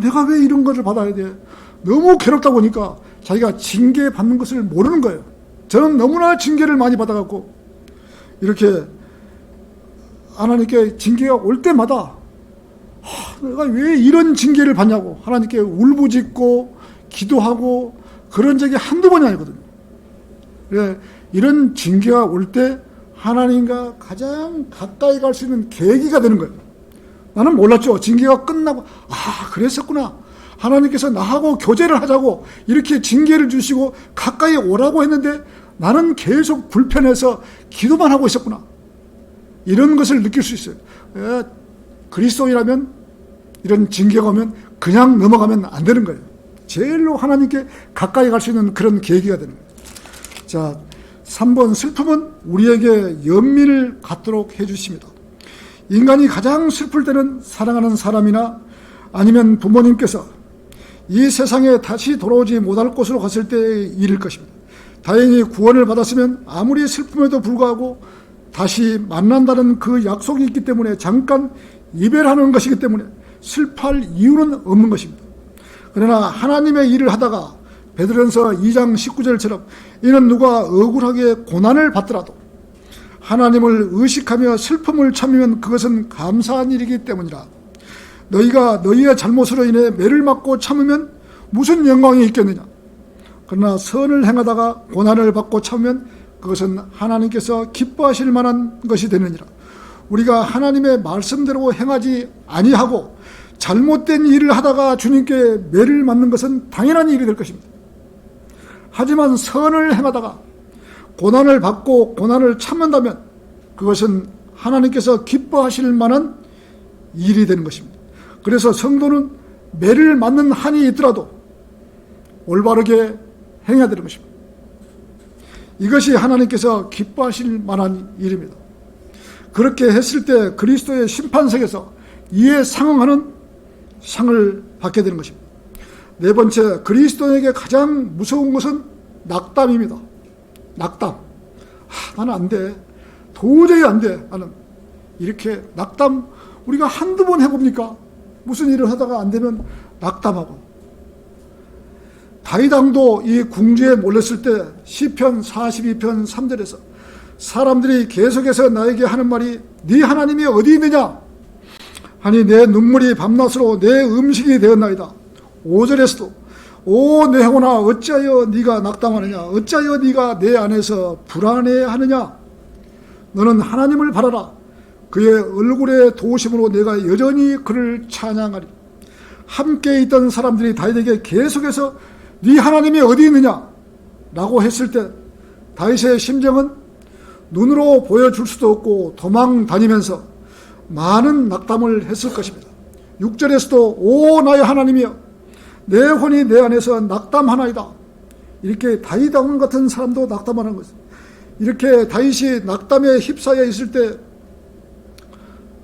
내가 왜 이런 것을 받아야 돼? 너무 괴롭다 보니까 자기가 징계 받는 것을 모르는 거예요. 저는 너무나 징계를 많이 받아갖고 이렇게 하나님께 징계가 올 때마다 내가 왜 이런 징계를 받냐고 하나님께 울부짖고 기도하고 그런 적이 한두 번이 아니거든요. 이런 징계가 올 때 하나님과 가장 가까이 갈 수 있는 계기가 되는 거예요. 나는 몰랐죠. 징계가 끝나고 그랬었구나. 하나님께서 나하고 교제를 하자고 이렇게 징계를 주시고 가까이 오라고 했는데 나는 계속 불편해서 기도만 하고 있었구나. 이런 것을 느낄 수 있어요. 그리스도인이라면 이런 징계가 오면 그냥 넘어가면 안 되는 거예요. 제일로 하나님께 가까이 갈 수 있는 그런 계기가 되는 거예요. 자, 3번 슬픔은 우리에게 연민을 갖도록 해주십니다. 인간이 가장 슬플 때는 사랑하는 사람이나 아니면 부모님께서 이 세상에 다시 돌아오지 못할 곳으로 갔을 때의 일일 것입니다. 다행히 구원을 받았으면 아무리 슬픔에도 불구하고 다시 만난다는 그 약속이 있기 때문에 잠깐 이별하는 것이기 때문에 슬퍼할 이유는 없는 것입니다. 그러나 하나님의 일을 하다가 베드로전서 2장 19절처럼 이는 누가 억울하게 고난을 받더라도 하나님을 의식하며 슬픔을 참으면 그것은 감사한 일이기 때문이라. 너희가 너희의 잘못으로 인해 매를 맞고 참으면 무슨 영광이 있겠느냐. 그러나 선을 행하다가 고난을 받고 참으면 그것은 하나님께서 기뻐하실 만한 것이 되느니라. 우리가 하나님의 말씀대로 행하지 아니하고 잘못된 일을 하다가 주님께 매를 맞는 것은 당연한 일이 될 것입니다. 하지만 선을 행하다가 고난을 받고 고난을 참는다면 그것은 하나님께서 기뻐하실 만한 일이 되는 것입니다. 그래서 성도는 매를 맞는 한이 있더라도 올바르게 행해야 되는 것입니다. 이것이 하나님께서 기뻐하실 만한 일입니다. 그렇게 했을 때 그리스도의 심판석에서 이에 상응하는 상을 받게 되는 것입니다. 네 번째, 그리스도에게 가장 무서운 것은 낙담입니다. 낙담. 나는 안 돼. 도저히 안 돼. 나는 이렇게 낙담 우리가 한두 번 해봅니까? 무슨 일을 하다가 안 되면 낙담하고. 다윗 왕도 이 궁지에 몰렸을 때 시편 42편 3절에서 사람들이 계속해서 나에게 하는 말이 네 하나님이 어디 있느냐? 아니 내 눈물이 밤낮으로 내 음식이 되었나이다. 5절에서도 오 내 영혼아 어찌하여 네가 낙담하느냐? 어찌하여 네가 내 안에서 불안해하느냐? 너는 하나님을 바라라. 그의 얼굴의 도우심으로 내가 여전히 그를 찬양하리. 함께 있던 사람들이 다윗에게 계속해서 네 하나님이 어디 있느냐? 라고 했을 때 다윗의 심정은 눈으로 보여줄 수도 없고 도망 다니면서 많은 낙담을 했을 것입니다. 6절에서도 오 나의 하나님이여 내 혼이 내 안에서 낙담하나이다. 이렇게 다윗 왕 같은 사람도 낙담하는 것입니다. 이렇게 다윗이 낙담에 휩싸여 있을 때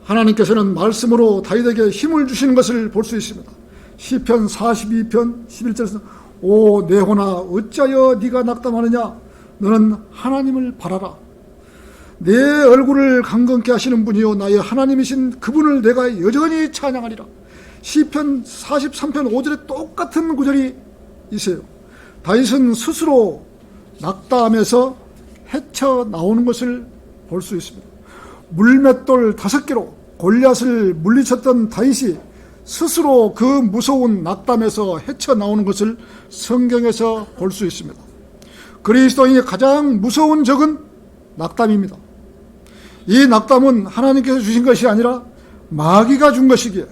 하나님께서는 말씀으로 다윗에게 힘을 주시는 것을 볼 수 있습니다. 시편 42편 11절에서 오 내 혼아 어찌하여 네가 낙담하느냐? 너는 하나님을 바라라. 내 얼굴을 강건케 하시는 분이요 나의 하나님이신 그분을 내가 여전히 찬양하리라. 시편 43편 5절에 똑같은 구절이 있어요. 다윗은 스스로 낙담에서 헤쳐나오는 것을 볼 수 있습니다. 물맷돌 5개로 골리앗을 물리쳤던 다윗이 스스로 그 무서운 낙담에서 헤쳐나오는 것을 성경에서 볼 수 있습니다. 그리스도인이 가장 무서운 적은 낙담입니다. 이 낙담은 하나님께서 주신 것이 아니라 마귀가 준 것이기에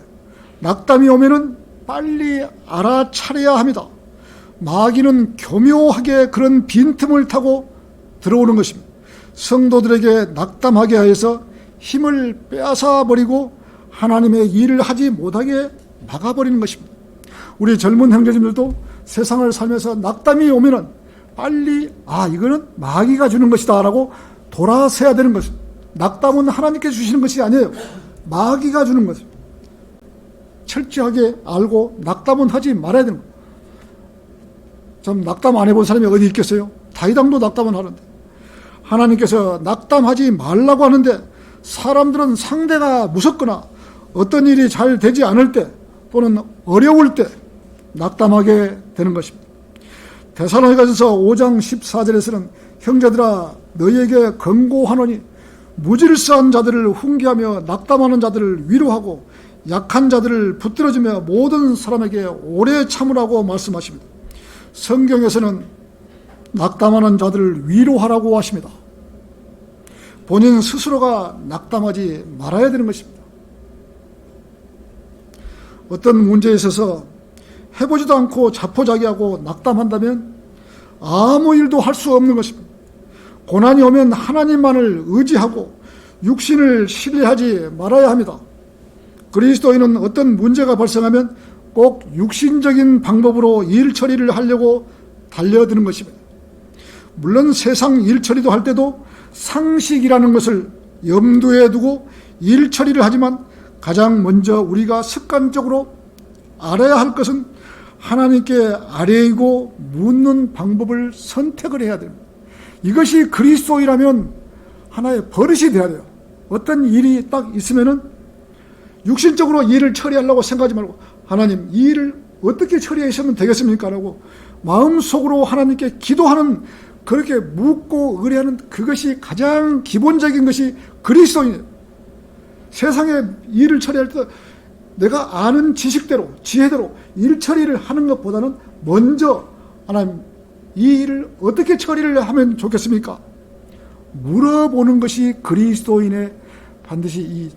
낙담이 오면은 빨리 알아차려야 합니다. 마귀는 교묘하게 그런 빈틈을 타고 들어오는 것입니다. 성도들에게 낙담하게 하여서 힘을 빼앗아 버리고 하나님의 일을 하지 못하게 막아버리는 것입니다. 우리 젊은 형제님들도 세상을 살면서 낙담이 오면은 빨리 이거는 마귀가 주는 것이다 라고 돌아서야 되는 것입니다. 낙담은 하나님께 주시는 것이 아니에요. 마귀가 주는 것입니다. 철저하게 알고 낙담은 하지 말아야 되는 거예요. 참 낙담 안 해본 사람이 어디 있겠어요? 다윗왕도 낙담은 하는데 하나님께서 낙담하지 말라고 하는데 사람들은 상대가 무섭거나 어떤 일이 잘 되지 않을 때 또는 어려울 때 낙담하게 되는 것입니다. 데살로니가전서 5장 14절에서는 형제들아 너희에게 권고하노니 무질서한 자들을 훈계하며 낙담하는 자들을 위로하고 약한 자들을 붙들어주며 모든 사람에게 오래 참으라고 말씀하십니다. 성경에서는 낙담하는 자들을 위로하라고 하십니다. 본인 스스로가 낙담하지 말아야 되는 것입니다. 어떤 문제에 있어서 해보지도 않고 자포자기하고 낙담한다면 아무 일도 할 수 없는 것입니다. 고난이 오면 하나님만을 의지하고 육신을 신뢰하지 말아야 합니다. 그리스도인은 어떤 문제가 발생하면 꼭 육신적인 방법으로 일 처리를 하려고 달려드는 것입니다. 물론 세상 일 처리도 할 때도 상식이라는 것을 염두에 두고 일 처리를 하지만 가장 먼저 우리가 습관적으로 알아야 할 것은 하나님께 아뢰이고 묻는 방법을 선택을 해야 됩니다. 이것이 그리스도이라면 하나의 버릇이 돼야 돼요. 어떤 일이 딱 있으면은 육신적으로 일을 처리하려고 생각하지 말고 하나님 이 일을 어떻게 처리하시면 되겠습니까? 라고 마음속으로 하나님께 기도하는 그렇게 묻고 의뢰하는 그것이 가장 기본적인 것이 그리스도인이에요. 세상에 일을 처리할 때 내가 아는 지식대로 지혜대로 일 처리를 하는 것보다는 먼저 하나님 이 일을 어떻게 처리를 하면 좋겠습니까? 물어보는 것이 그리스도인의 반드시 이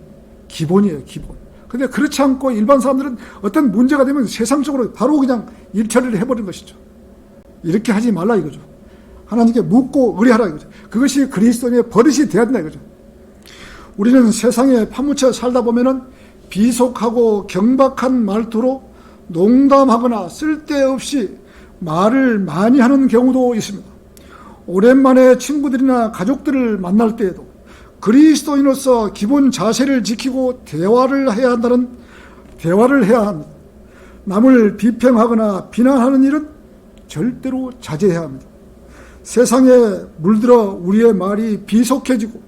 기본이에요. 기본. 근데 그렇지 않고 일반 사람들은 어떤 문제가 되면 세상적으로 바로 그냥 일 처리를 해버리는 것이죠. 이렇게 하지 말라 이거죠. 하나님께 묻고 의뢰하라 이거죠. 그것이 그리스도인의 버릇이 되어야 된다 이거죠. 우리는 세상에 파묻혀 살다 보면은 비속하고 경박한 말투로 농담하거나 쓸데없이 말을 많이 하는 경우도 있습니다. 오랜만에 친구들이나 가족들을 만날 때에도 그리스도인으로서 기본 자세를 지키고 대화를 해야 합니다. 남을 비평하거나 비난하는 일은 절대로 자제해야 합니다. 세상에 물들어 우리의 말이 비속해지고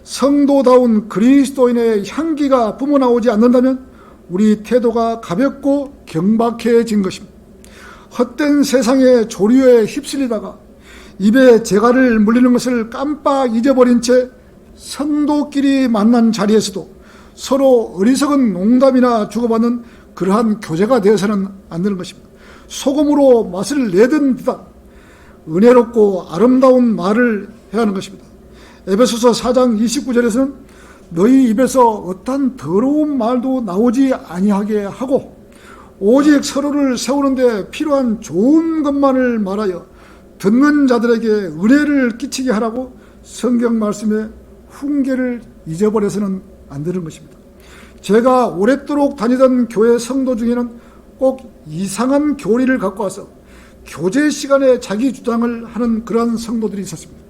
성도다운 그리스도인의 향기가 뿜어나오지 않는다면 우리 태도가 가볍고 경박해진 것입니다. 헛된 세상의 조류에 휩쓸리다가 입에 재갈을 물리는 것을 깜빡 잊어버린 채 성도끼리 만난 자리에서도 서로 어리석은 농담이나 주고받는 그러한 교제가 되어서는 안 되는 것입니다. 소금으로 맛을 내든 듯한 은혜롭고 아름다운 말을 해야 하는 것입니다. 에베소서 4장 29절에서는 너희 입에서 어떤 더러운 말도 나오지 아니하게 하고 오직 서로를 세우는 데 필요한 좋은 것만을 말하여 듣는 자들에게 은혜를 끼치게 하라고 성경 말씀에 훈계를 잊어버려서는 안 되는 것입니다. 제가 오랫도록 다니던 교회 성도 중에는 꼭 이상한 교리를 갖고 와서 교제 시간에 자기 주장을 하는 그러한 성도들이 있었습니다.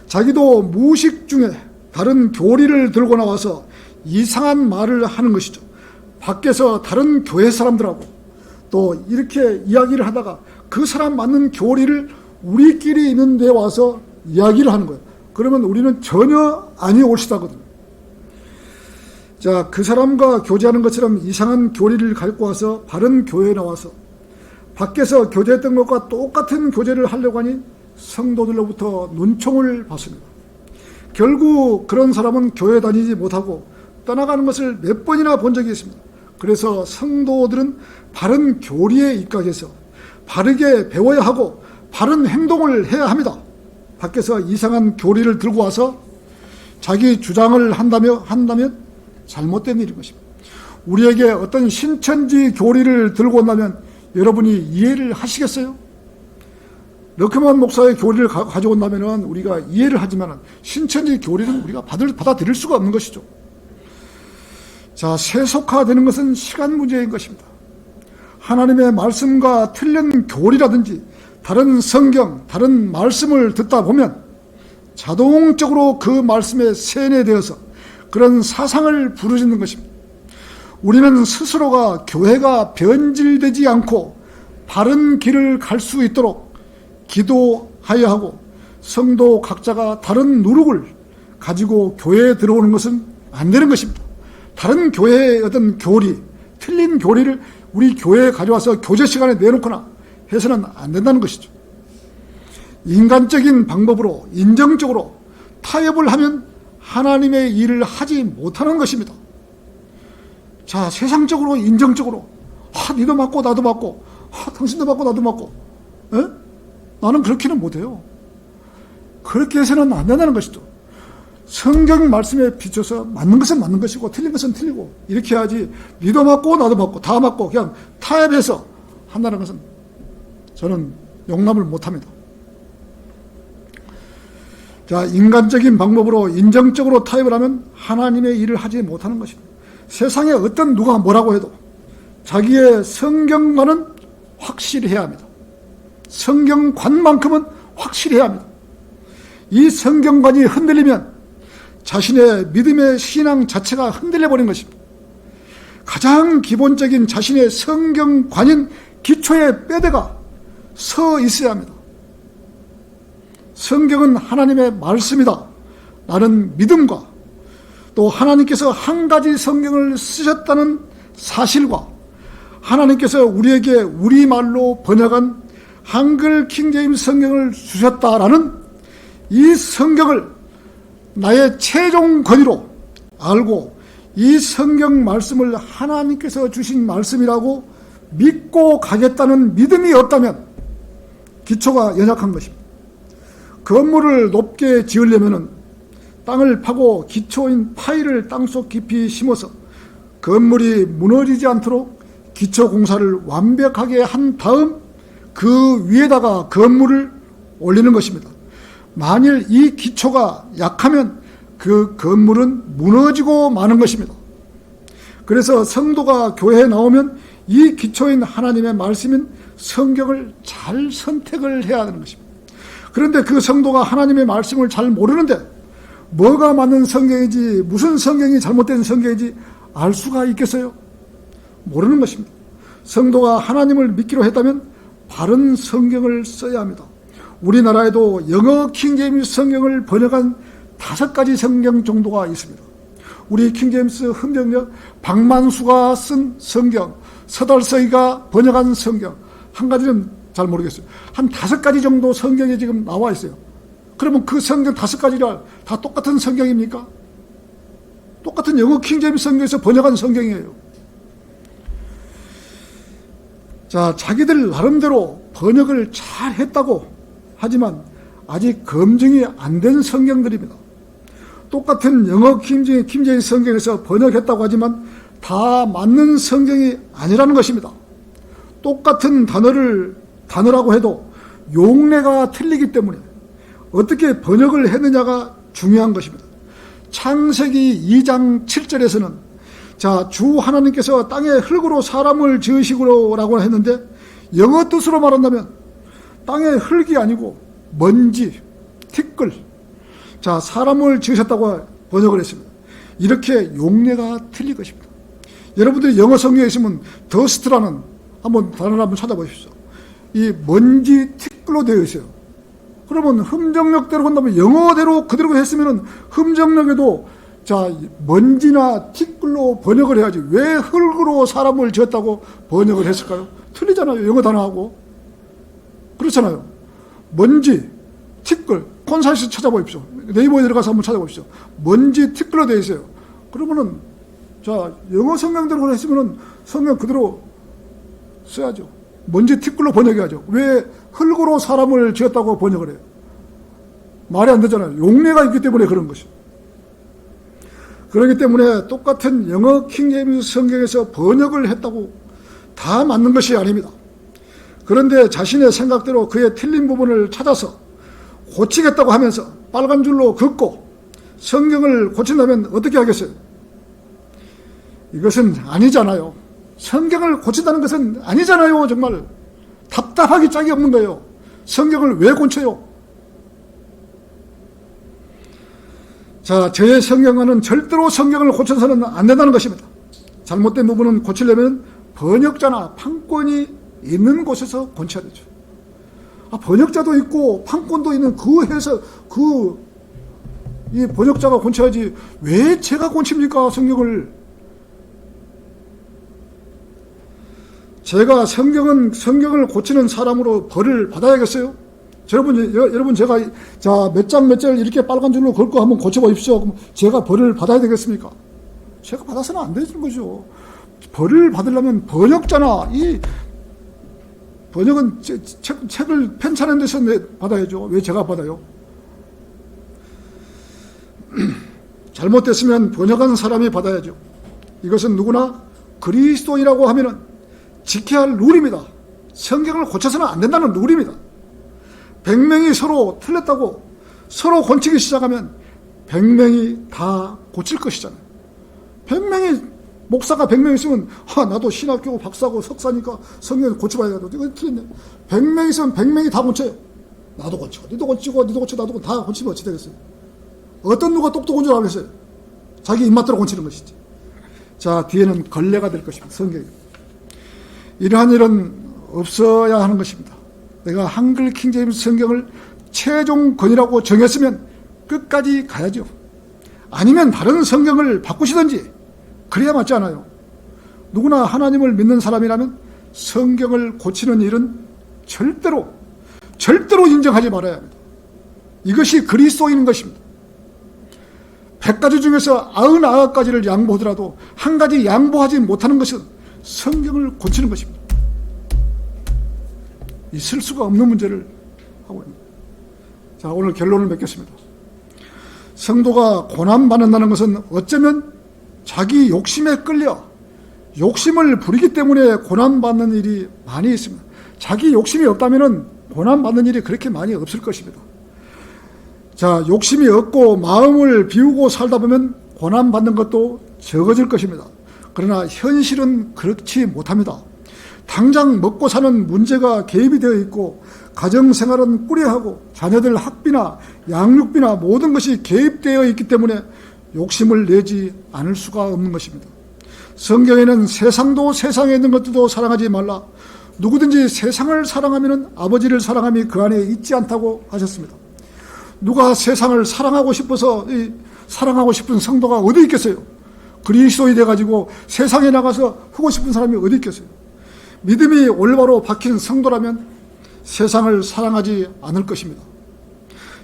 자기도 무의식 중에 다른 교리를 들고 나와서 이상한 말을 하는 것이죠. 밖에서 다른 교회 사람들하고 또 이렇게 이야기를 하다가 그 사람 맞는 교리를 우리끼리 있는 데 와서 이야기를 하는 거예요. 그러면 우리는 전혀 아니 옳시다거든요. 자, 그 사람과 교제하는 것처럼 이상한 교리를 갖고 와서 바른 교회에 나와서 밖에서 교제했던 것과 똑같은 교제를 하려고 하니 성도들로부터 눈총을 받습니다. 결국 그런 사람은 교회 다니지 못하고 떠나가는 것을 몇 번이나 본 적이 있습니다. 그래서 성도들은 바른 교리에 입각해서 바르게 배워야 하고 바른 행동을 해야 합니다. 밖에서 이상한 교리를 들고 와서 자기 주장을 한다면 잘못된 일인 것입니다. 우리에게 어떤 신천지 교리를 들고 온다면 여러분이 이해를 하시겠어요? 르크만 목사의 교리를 가져온다면 우리가 이해를 하지만 신천지 교리는 우리가 받아들일 수가 없는 것이죠. 자, 세속화되는 것은 시간 문제인 것입니다. 하나님의 말씀과 틀린 교리라든지 다른 성경, 다른 말씀을 듣다 보면 자동적으로 그 말씀에 세뇌되어서 그런 사상을 부르짖는 것입니다. 우리는 스스로가 교회가 변질되지 않고 바른 길을 갈 수 있도록 기도하여야 하고 성도 각자가 다른 누룩을 가지고 교회에 들어오는 것은 안 되는 것입니다. 다른 교회의 어떤 교리, 틀린 교리를 우리 교회에 가져와서 교제 시간에 내놓거나 해서는 안 된다는 것이죠. 인간적인 방법으로 인정적으로 타협을 하면 하나님의 일을 하지 못하는 것입니다. 자, 세상적으로 인정적으로 니도 맞고 나도 맞고 당신도 맞고 나도 맞고 나는 그렇게는 못해요. 그렇게 해서는 안 된다는 것이죠. 성경 말씀에 비춰서 맞는 것은 맞는 것이고 틀린 것은 틀리고 이렇게 해야지 니도 맞고 나도 맞고 다 맞고 그냥 타협해서 한다는 것은 저는 용납을 못합니다. 자, 인간적인 방법으로 인정적으로 타협을 하면 하나님의 일을 하지 못하는 것입니다. 세상에 어떤 누가 뭐라고 해도 자기의 성경관은 확실히 해야 합니다. 성경관만큼은 확실히 해야 합니다. 이 성경관이 흔들리면 자신의 믿음의 신앙 자체가 흔들려버린 것입니다. 가장 기본적인 자신의 성경관인 기초의 뼈대가 서 있어야 합니다. 성경은 하나님의 말씀이다 라는 믿음과 또 하나님께서 한 가지 성경을 쓰셨다는 사실과 하나님께서 우리에게 우리말로 번역한 한글 킹제임스 성경을 주셨다라는 이 성경을 나의 최종 권위로 알고 이 성경 말씀을 하나님께서 주신 말씀이라고 믿고 가겠다는 믿음이 없다면 기초가 연약한 것입니다. 건물을 높게 지으려면 땅을 파고 기초인 파이를 땅속 깊이 심어서 건물이 무너지지 않도록 기초 공사를 완벽하게 한 다음 그 위에다가 건물을 올리는 것입니다. 만일 이 기초가 약하면 그 건물은 무너지고 마는 것입니다. 그래서 성도가 교회에 나오면 이 기초인 하나님의 말씀인 성경을 잘 선택을 해야 하는 것입니다. 그런데 그 성도가 하나님의 말씀을 잘 모르는데 뭐가 맞는 성경인지 무슨 성경이 잘못된 성경인지 알 수가 있겠어요? 모르는 것입니다. 성도가 하나님을 믿기로 했다면 바른 성경을 써야 합니다. 우리나라에도 영어 킹제임스 성경을 번역한 5가지 성경 정도가 있습니다. 우리 킹제임스 헌병력 박만수가 쓴 성경, 서달서이가 번역한 성경, 한 가지는 잘 모르겠어요. 한 5가지 정도 성경이 지금 나와 있어요. 그러면 그 성경 5가지가 다 똑같은 성경입니까? 똑같은 영어 킹제임스 성경에서 번역한 성경이에요. 자, 자기들 나름대로 번역을 잘 했다고 하지만 아직 검증이 안 된 성경들입니다. 똑같은 영어 킹제임스 성경에서 번역했다고 하지만 다 맞는 성경이 아니라는 것입니다. 똑같은 단어라고 해도 용례가 틀리기 때문에 어떻게 번역을 했느냐가 중요한 것입니다. 창세기 2장 7절에서는 자, 주 하나님께서 땅에 흙으로 사람을 지으시고라고 했는데 영어 뜻으로 말한다면 땅에 흙이 아니고 먼지, 티끌, 자, 사람을 지으셨다고 번역을 했습니다. 이렇게 용례가 틀릴 것입니다. 여러분들이 영어 성경에 있으면 더스트라는 한번 단어를 한번 찾아보십시오. 이 먼지 티끌로 되어 있어요. 그러면 흠정력대로 한다면 영어대로 그대로 했으면은 흠정력에도 자, 먼지나 티끌로 번역을 해야지. 왜 흙으로 사람을 지었다고 번역을 했을까요? 틀리잖아요. 영어 단어하고. 그렇잖아요. 먼지, 티끌, 콘사이트 찾아보십시오. 네이버에 들어가서 한번 찾아보십시오. 먼지, 티끌로 되어 있어요. 그러면은, 자, 영어 성경대로 했으면은 성경 그대로 써야죠. 먼지, 티끌로 번역해야죠. 왜 흙으로 사람을 지었다고 번역을 해요? 말이 안 되잖아요. 용례가 있기 때문에 그런 것이죠. 그렇기 때문에 똑같은 영어 킹제임스 성경에서 번역을 했다고 다 맞는 것이 아닙니다. 그런데 자신의 생각대로 그의 틀린 부분을 찾아서 고치겠다고 하면서 빨간 줄로 긋고 성경을 고친다면 어떻게 하겠어요? 이것은 아니잖아요. 성경을 고친다는 것은 아니잖아요. 정말 답답하기 짝이 없는 거예요. 성경을 왜 고쳐요? 자, 저의 성경과는 절대로 성경을 고쳐서는 안 된다는 것입니다. 잘못된 부분은 고치려면 번역자나 판권이 있는 곳에서 고쳐야 되죠. 번역자도 있고 판권도 있는 이 번역자가 고쳐야지 왜 제가 고칩니까? 성경을. 제가 성경을 고치는 사람으로 벌을 받아야겠어요? 여러분 제가 자, 몇 장 몇 절 이렇게 빨간 줄로 긁고 한번 고쳐보십시오. 그럼 제가 벌을 받아야 되겠습니까? 제가 받아서는 안 되는 거죠. 벌을 받으려면 번역자나 이 번역은 책을 편찬하는 데서 받아야죠. 왜 제가 받아요? 잘못됐으면 번역한 사람이 받아야죠. 이것은 누구나 그리스도인이라고 하면은 지켜야 할 룰입니다. 성경을 고쳐서는 안 된다는 룰입니다. 100명이 서로 틀렸다고 서로 고치기 시작하면 100명이 다 고칠 것이잖아요. 목사가 100명 있으면 나도 신학교 박사고 석사니까 성경을 고쳐봐야겠다. 이거 틀렸네. 100명 있으면 100명이 다 고쳐요. 나도 고치고 니도 고치고 니도 고치고 나도 다 고치면 어찌 되겠어요? 어떤 누가 똑똑한 줄 알겠어요? 자기 입맛대로 고치는 것이지. 자, 뒤에는 걸레가 될 것입니다. 성경이. 이러한 일은 없어야 하는 것입니다. 내가 한글 킹제임스 성경을 최종 권위라고 정했으면 끝까지 가야죠. 아니면 다른 성경을 바꾸시든지. 그래야 맞지 않아요. 누구나 하나님을 믿는 사람이라면 성경을 고치는 일은 절대로 인정하지 말아야 합니다. 이것이 그리스도인 것입니다. 100가지 중에서 99가지를 양보하더라도 한 가지 양보하지 못하는 것은 성경을 고치는 것입니다. 있을 수가 없는 문제를 하고 있습니다. 자, 오늘 결론을 맺겠습니다. 성도가 고난받는다는 것은 어쩌면 자기 욕심에 끌려 욕심을 부리기 때문에 고난받는 일이 많이 있습니다. 자기 욕심이 없다면 고난받는 일이 그렇게 많이 없을 것입니다. 자, 욕심이 없고 마음을 비우고 살다 보면 고난받는 것도 적어질 것입니다. 그러나 현실은 그렇지 못합니다. 당장 먹고 사는 문제가 개입이 되어 있고 가정생활은 꾸려하고 자녀들 학비나 양육비나 모든 것이 개입되어 있기 때문에 욕심을 내지 않을 수가 없는 것입니다. 성경에는 세상도 세상에 있는 것들도 사랑하지 말라. 누구든지 세상을 사랑하면 아버지를 사랑함이 그 안에 있지 않다고 하셨습니다. 누가 세상을 사랑하고 싶은 성도가 어디 있겠어요? 그리스도인이 돼가지고 세상에 나가서 하고 싶은 사람이 어디 있겠어요? 믿음이 올바로 박힌 성도라면 세상을 사랑하지 않을 것입니다.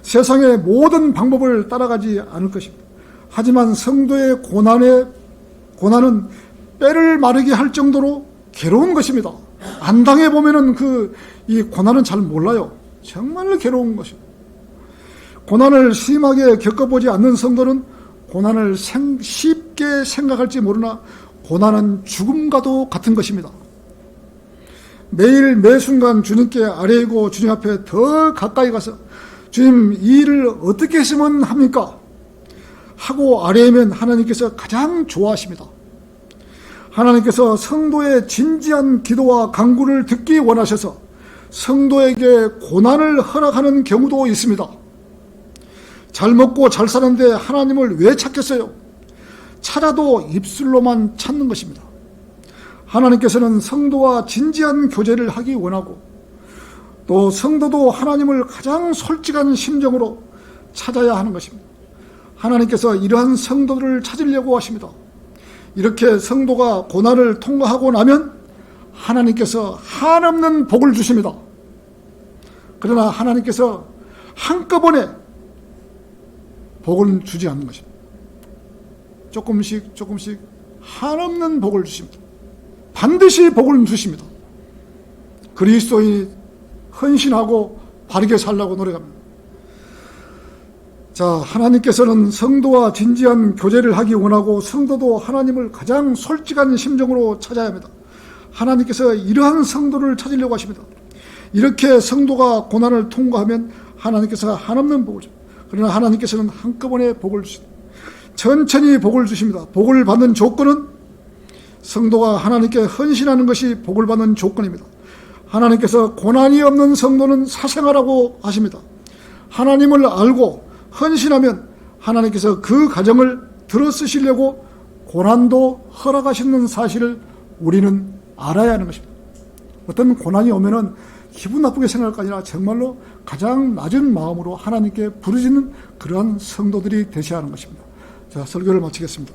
세상의 모든 방법을 따라가지 않을 것입니다. 하지만 성도의 고난은 뼈를 마르게 할 정도로 괴로운 것입니다. 안 당해보면은 이 고난은 잘 몰라요. 정말 괴로운 것입니다. 고난을 심하게 겪어보지 않는 성도는 고난을 쉽게 생각할지 모르나 고난은 죽음과도 같은 것입니다. 매일 매순간 주님께 아뢰이고 주님 앞에 더 가까이 가서 주님, 이 일을 어떻게 했으면 합니까? 하고 아뢰면 하나님께서 가장 좋아하십니다. 하나님께서 성도의 진지한 기도와 간구를 듣기 원하셔서 성도에게 고난을 허락하는 경우도 있습니다. 잘 먹고 잘 사는데 하나님을 왜 찾겠어요? 찾아도 입술로만 찾는 것입니다. 하나님께서는 성도와 진지한 교제를 하기 원하고 또 성도도 하나님을 가장 솔직한 심정으로 찾아야 하는 것입니다. 하나님께서 이러한 성도들을 찾으려고 하십니다. 이렇게 성도가 고난을 통과하고 나면 하나님께서 한없는 복을 주십니다. 그러나 하나님께서 한꺼번에 복을 주지 않는 것입니다. 조금씩 한없는 복을 주십니다. 반드시 복을 주십니다. 그리스도인이 헌신하고 바르게 살라고 노력합니다. 자, 하나님께서는 성도와 진지한 교제를 하기 원하고 성도도 하나님을 가장 솔직한 심정으로 찾아야 합니다. 하나님께서 이러한 성도를 찾으려고 하십니다. 이렇게 성도가 고난을 통과하면 하나님께서 한없는 복을 줍니다. 그러나 하나님께서는 한꺼번에 복을 주십니다. 천천히 복을 주십니다. 복을 받는 조건은 성도가 하나님께 헌신하는 것이 복을 받는 조건입니다. 하나님께서 고난이 없는 성도는 사생아라고 하십니다. 하나님을 알고 헌신하면 하나님께서 그 가정을 들어쓰시려고 고난도 허락하시는 사실을 우리는 알아야 하는 것입니다. 어떤 고난이 오면은 기분 나쁘게 생각할 거 아니라 정말로 가장 낮은 마음으로 하나님께 부르짖는 그러한 성도들이 되셔야 하는 것입니다. 자, 설교를 마치겠습니다.